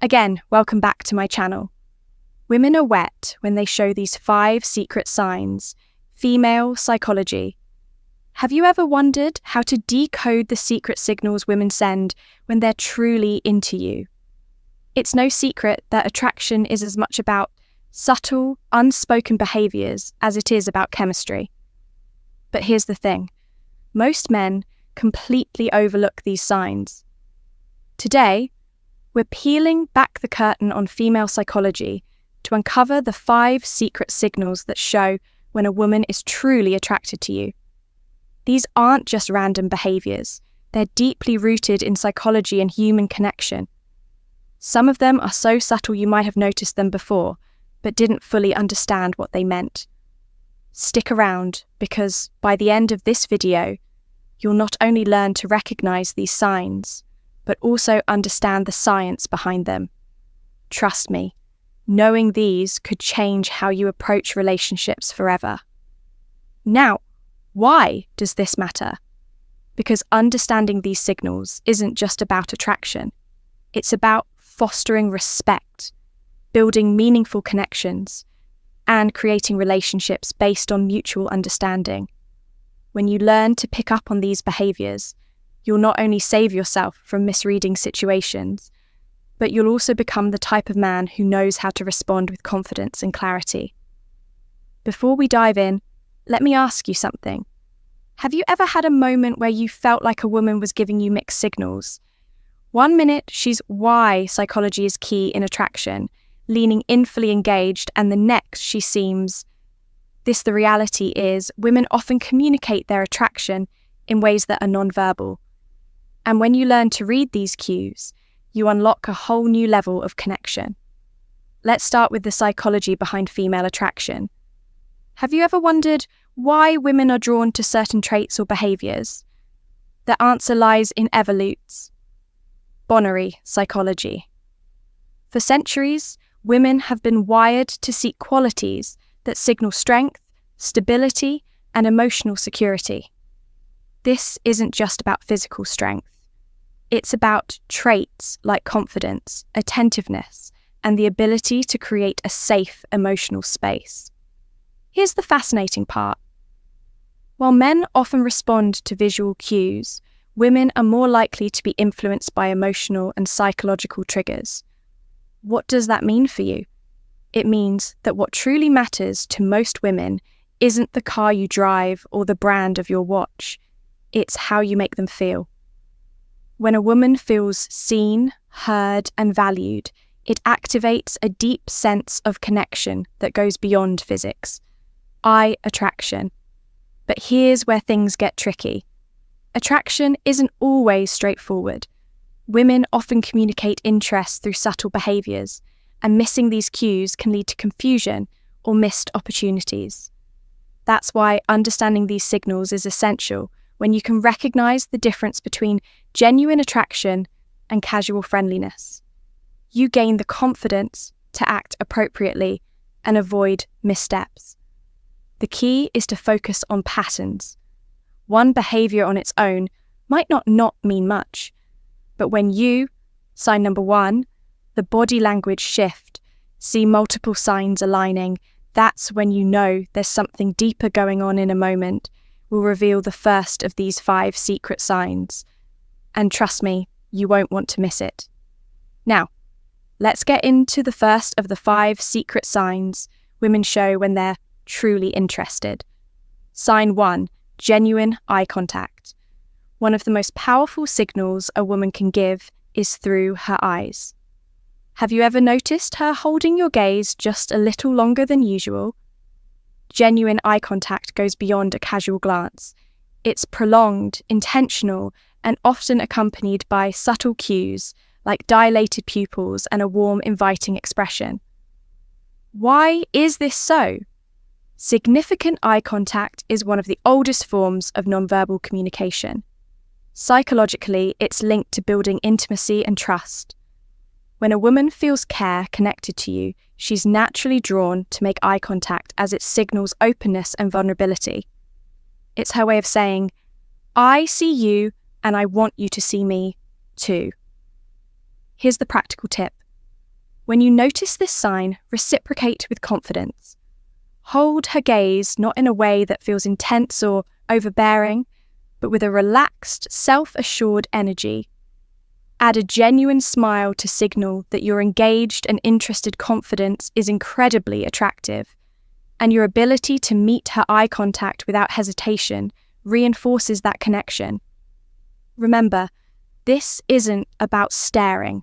Again, welcome back to my channel. Women are wet when they show these 5 secret signs, female psychology. Have you ever wondered how to decode the secret signals women send when they're truly into you? It's no secret that attraction is as much about subtle, unspoken behaviours as it is about chemistry. But here's the thing. Most men completely overlook these signs. Today, we're peeling back the curtain on female psychology to uncover the 5 secret signals that show when a woman is truly attracted to you. These aren't just random behaviours. They're deeply rooted in psychology and human connection. Some of them are so subtle you might have noticed them before, but didn't fully understand what they meant. Stick around, because by the end of this video, you'll not only learn to recognise these signs, but also understand the science behind them. Trust me, knowing these could change how you approach relationships forever. Now, why does this matter? Because understanding these signals isn't just about attraction. It's about fostering respect, building meaningful connections, and creating relationships based on mutual understanding. When you learn to pick up on these behaviours, you'll not only save yourself from misreading situations, but you'll also become the type of man who knows how to respond with confidence and clarity. Before we dive in, let me ask you something. Have you ever had a moment where you felt like a woman was giving you mixed signals? One minute, she's why psychology is key in attraction, leaning in fully engaged, and the next she seems... The reality is, women often communicate their attraction in ways that are non-verbal. And when you learn to read these cues, you unlock a whole new level of connection. Let's start with the psychology behind female attraction. Have you ever wondered why women are drawn to certain traits or behaviours? The answer lies in evolutes, binary psychology. For centuries, women have been wired to seek qualities that signal strength, stability, and emotional security. This isn't just about physical strength. It's about traits like confidence, attentiveness, and the ability to create a safe emotional space. Here's the fascinating part. While men often respond to visual cues, women are more likely to be influenced by emotional and psychological triggers. What does that mean for you? It means that what truly matters to most women isn't the car you drive or the brand of your watch. It's how you make them feel. When a woman feels seen, heard, and valued, it activates a deep sense of connection that goes beyond physics. Eye attraction. But here's where things get tricky. Attraction isn't always straightforward. Women often communicate interest through subtle behaviours, and missing these cues can lead to confusion or missed opportunities. That's why understanding these signals is essential when you can recognise the difference between genuine attraction and casual friendliness. You gain the confidence to act appropriately and avoid missteps. The key is to focus on patterns. One behaviour on its own might not mean much, but when you, sign number 1, the body language shift, see multiple signs aligning, that's when you know there's something deeper going on in a moment, will reveal the first of these 5 secret signs. And trust me, you won't want to miss it. Now, let's get into the first of the 5 secret signs women show when they're truly interested. Sign 1, genuine eye contact. One of the most powerful signals a woman can give is through her eyes. Have you ever noticed her holding your gaze just a little longer than usual? Genuine eye contact goes beyond a casual glance. It's prolonged, intentional, and often accompanied by subtle cues like dilated pupils and a warm, inviting expression. Why is this so? Significant eye contact is one of the oldest forms of nonverbal communication. Psychologically, it's linked to building intimacy and trust. When a woman feels care connected to you, she's naturally drawn to make eye contact as it signals openness and vulnerability. It's her way of saying, I see you and I want you to see me too. Here's the practical tip. When you notice this sign, reciprocate with confidence. Hold her gaze not in a way that feels intense or overbearing, but with a relaxed, self-assured energy. Add a genuine smile to signal that your engaged and interested confidence is incredibly attractive, and your ability to meet her eye contact without hesitation reinforces that connection. Remember, this isn't about staring.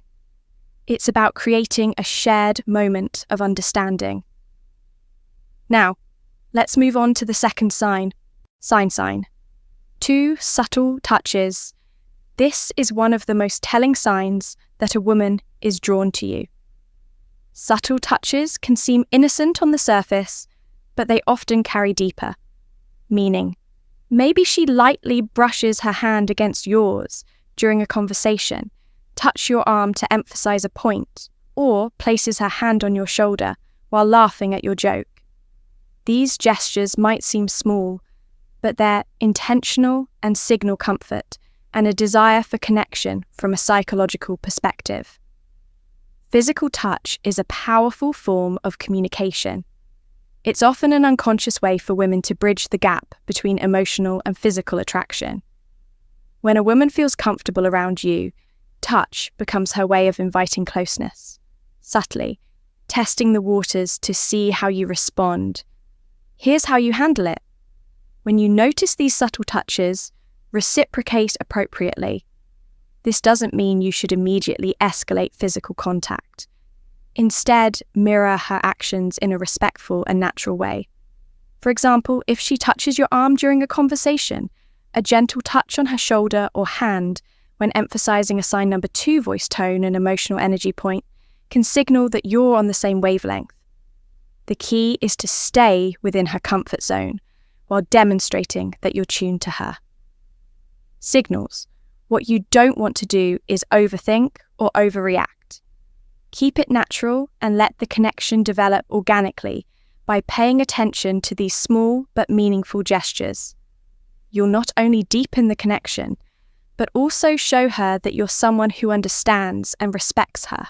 It's about creating a shared moment of understanding. Now, let's move on to the second sign, sign. 2 subtle touches. This is one of the most telling signs that a woman is drawn to you. Subtle touches can seem innocent on the surface, but they often carry deeper meaning. Maybe she lightly brushes her hand against yours during a conversation, touch your arm to emphasize a point, or places her hand on your shoulder while laughing at your joke. These gestures might seem small, but they're intentional and signal comfort and a desire for connection from a psychological perspective. Physical touch is a powerful form of communication. It's often an unconscious way for women to bridge the gap between emotional and physical attraction. When a woman feels comfortable around you, touch becomes her way of inviting closeness, subtly, testing the waters to see how you respond. Here's how you handle it. When you notice these subtle touches, reciprocate appropriately. This doesn't mean you should immediately escalate physical contact. Instead, mirror her actions in a respectful and natural way. For example, if she touches your arm during a conversation, a gentle touch on her shoulder or hand when emphasizing a sign number 2 voice tone and emotional energy point can signal that you're on the same wavelength. The key is to stay within her comfort zone while demonstrating that you're tuned to her. Signals. What you don't want to do is overthink or overreact. Keep it natural and let the connection develop organically by paying attention to these small but meaningful gestures. You'll not only deepen the connection, but also show her that you're someone who understands and respects her.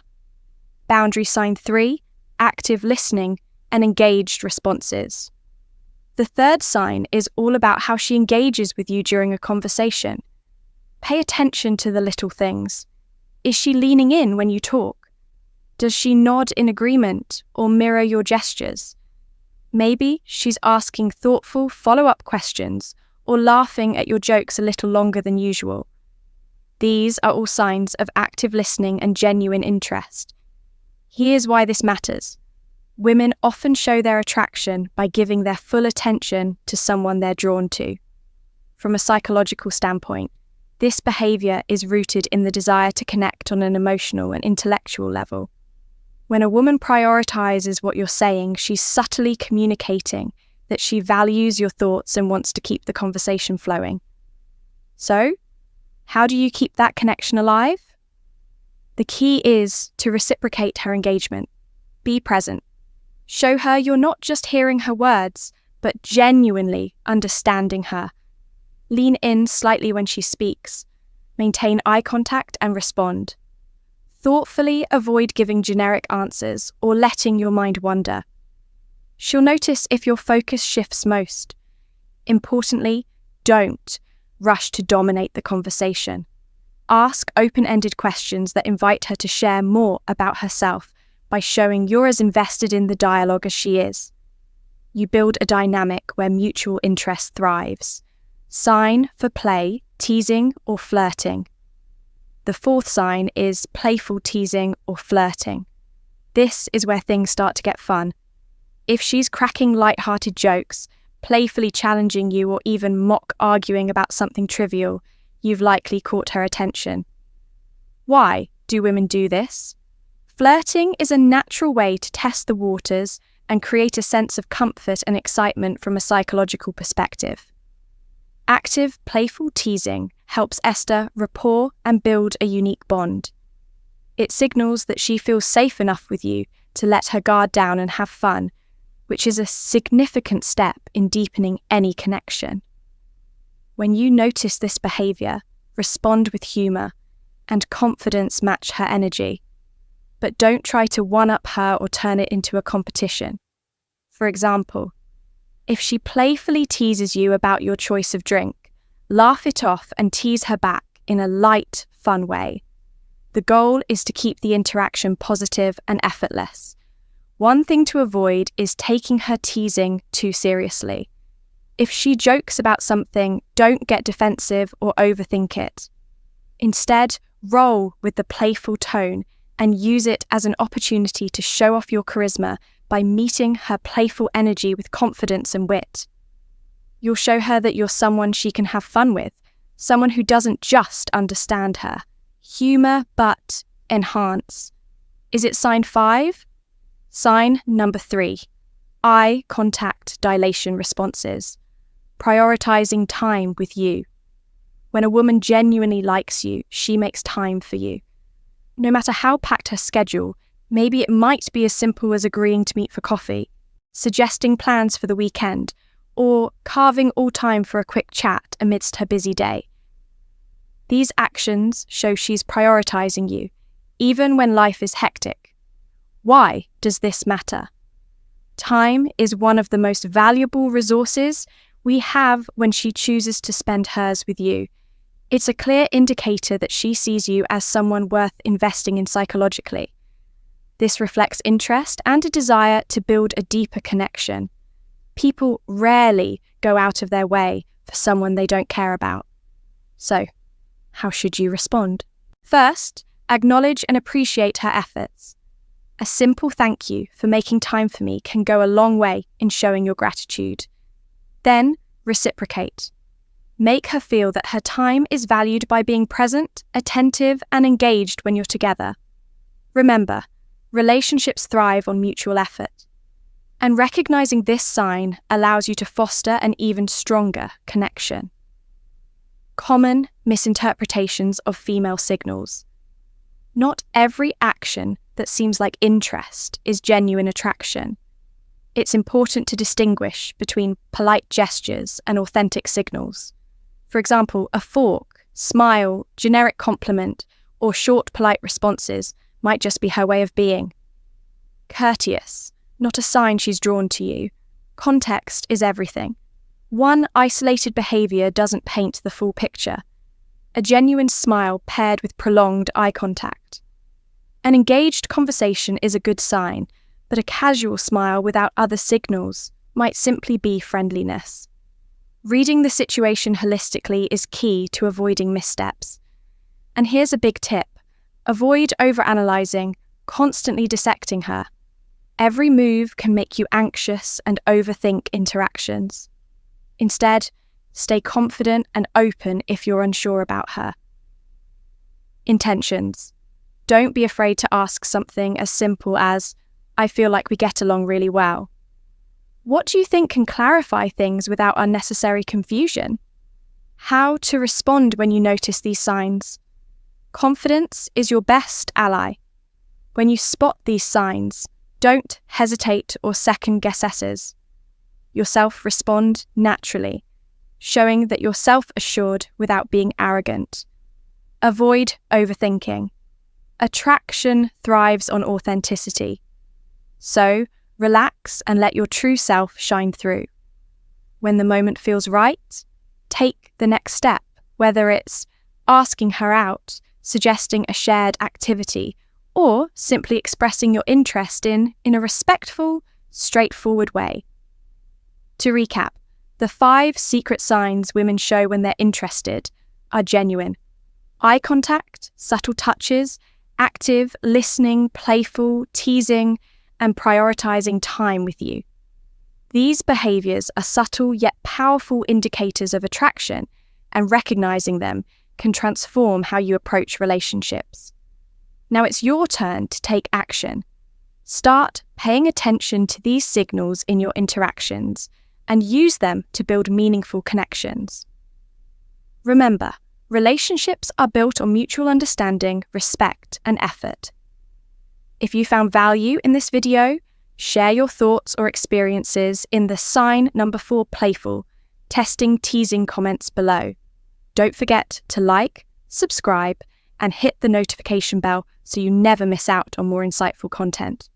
Boundary sign 3, active listening and engaged responses. The third sign is all about how she engages with you during a conversation. Pay attention to the little things. Is she leaning in when you talk? Does she nod in agreement or mirror your gestures? Maybe she's asking thoughtful follow-up questions or laughing at your jokes a little longer than usual. These are all signs of active listening and genuine interest. Here's why this matters. Women often show their attraction by giving their full attention to someone they're drawn to. From a psychological standpoint, this behavior is rooted in the desire to connect on an emotional and intellectual level. When a woman prioritizes what you're saying, she's subtly communicating that she values your thoughts and wants to keep the conversation flowing. So, how do you keep that connection alive? The key is to reciprocate her engagement. Be present. Show her you're not just hearing her words, but genuinely understanding her. Lean in slightly when she speaks. Maintain eye contact and respond. Thoughtfully avoid giving generic answers or letting your mind wander. She'll notice if your focus shifts most. Importantly, don't rush to dominate the conversation. Ask open-ended questions that invite her to share more about herself by showing you're as invested in the dialogue as she is. You build a dynamic where mutual interest thrives. Sign for play, teasing, or flirting. The fourth sign is playful teasing or flirting. This is where things start to get fun. If she's cracking light-hearted jokes, playfully challenging you, or even mock arguing about something trivial, you've likely caught her attention. Why do women do this? Flirting is a natural way to test the waters and create a sense of comfort and excitement from a psychological perspective. Active, playful teasing helps Esther rapport and build a unique bond. It signals that she feels safe enough with you to let her guard down and have fun, which is a significant step in deepening any connection. When you notice this behavior, respond with humor, and confidence match her energy. but don't try to one-up her or turn it into a competition. For example, if she playfully teases you about your choice of drink, laugh it off and tease her back in a light, fun way. The goal is to keep the interaction positive and effortless. One thing to avoid is taking her teasing too seriously. If she jokes about something, don't get defensive or overthink it. Instead, roll with the playful tone and use it as an opportunity to show off your charisma by meeting her playful energy with confidence and wit. You'll show her that you're someone she can have fun with, someone who doesn't just understand her. Humor, but enhance. Is it sign 5? Sign number 3. Eye contact dilation responses. Prioritizing time with you. When a woman genuinely likes you, she makes time for you. No matter how packed her schedule, maybe it might be as simple as agreeing to meet for coffee, suggesting plans for the weekend, or carving all time for a quick chat amidst her busy day. These actions show she's prioritizing you, even when life is hectic. Why does this matter? Time is one of the most valuable resources we have when she chooses to spend hers with you. It's a clear indicator that she sees you as someone worth investing in psychologically. This reflects interest and a desire to build a deeper connection. People rarely go out of their way for someone they don't care about. So, how should you respond? First, acknowledge and appreciate her efforts. A simple thank you for making time for me can go a long way in showing your gratitude. Then, reciprocate. Make her feel that her time is valued by being present, attentive, and engaged when you're together. Remember, relationships thrive on mutual effort. And recognizing this sign allows you to foster an even stronger connection. Common misinterpretations of female signals. Not every action that seems like interest is genuine attraction. It's important to distinguish between polite gestures and authentic signals. For example, a fork, smile, generic compliment, or short polite responses might just be her way of being. Courteous, not a sign she's drawn to you. Context is everything. One isolated behavior doesn't paint the full picture. A genuine smile paired with prolonged eye contact. An engaged conversation is a good sign, but a casual smile without other signals might simply be friendliness. Reading the situation holistically is key to avoiding missteps. And here's a big tip. Avoid overanalyzing, constantly dissecting her. Every move can make you anxious and overthink interactions. Instead, stay confident and open if you're unsure about her. Intentions. Don't be afraid to ask something as simple as, I feel like we get along really well. What do you think can clarify things without unnecessary confusion? How to respond when you notice these signs. Confidence is your best ally. When you spot these signs, don't hesitate or second-guess essers. Yourself respond naturally, showing that you're self-assured without being arrogant. Avoid overthinking. Attraction thrives on authenticity. So, relax and let your true self shine through. When the moment feels right, take the next step, whether it's asking her out, suggesting a shared activity, or simply expressing your interest in a respectful, straightforward way. To recap, the 5 secret signs women show when they're interested are genuine. Eye contact, subtle touches, active, listening, playful, teasing, and prioritizing time with you. These behaviors are subtle yet powerful indicators of attraction, and recognizing them can transform how you approach relationships. Now it's your turn to take action. Start paying attention to these signals in your interactions and use them to build meaningful connections. Remember, relationships are built on mutual understanding, respect, and effort. If you found value in this video, share your thoughts or experiences in the sign number 4 playful, testing, teasing comments below. Don't forget to like, subscribe, and hit the notification bell so you never miss out on more insightful content.